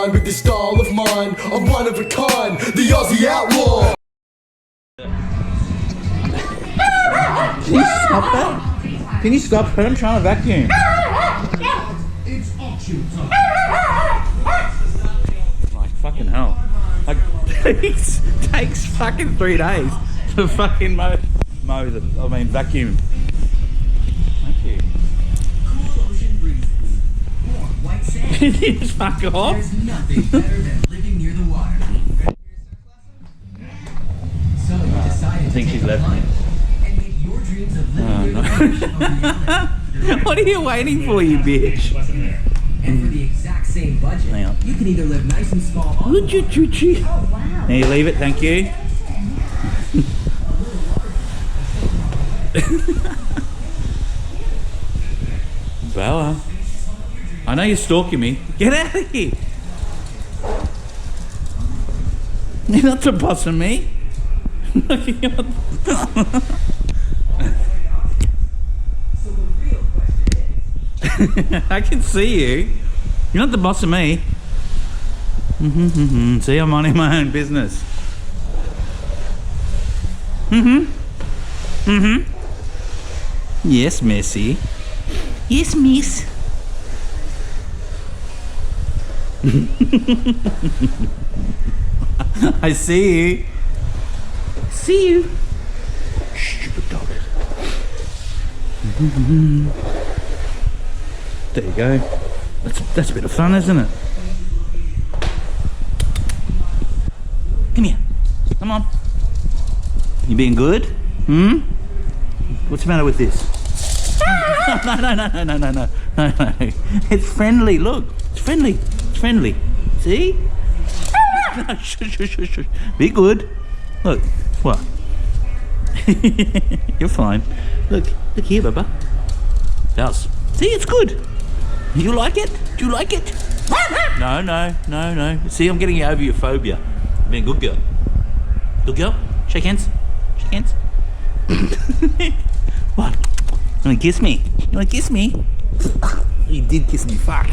mind with this style of mine. I'm one of a kind, the Aussie Outlaw. Can you stop that? Can you stop her? I'm trying to vacuum. It's auction time. Like fucking hell. Like takes fucking 3 days to fucking mow vacuum. Thank you. Cool ocean breezes, warm white sand. Can you just fuck off? There's nothing better than living near the water. So you decided I think to she's take a left me. plunge and make your dreams of living near the beach a reality. What are you waiting for, you bitch? And for the exact same budget, Hang on. you can either live nice and small on the water. Oh, wow. Now you leave it, thank you. Bella, I know you're stalking me. Get out of here. You're not the boss of me. I can see you. You're not the boss of me. See, I'm minding my own business. Yes, Missy. Yes, miss. I see you. See you. Stupid dog. There you go. That's a bit of fun, isn't it? Come here. Come on. You being good? Hmm? What's the matter with this? No. It's friendly, look. It's friendly. It's friendly. See? No, shush. Be good. Look. What? You're fine. Look here, Baba. House. See, it's good. You like it? Do you like it? No. See, I'm getting you over your phobia. Being a good girl. Good girl? Shake hands. Shake hands. What? You wanna kiss me? You wanna kiss me? You did kiss me, fuck.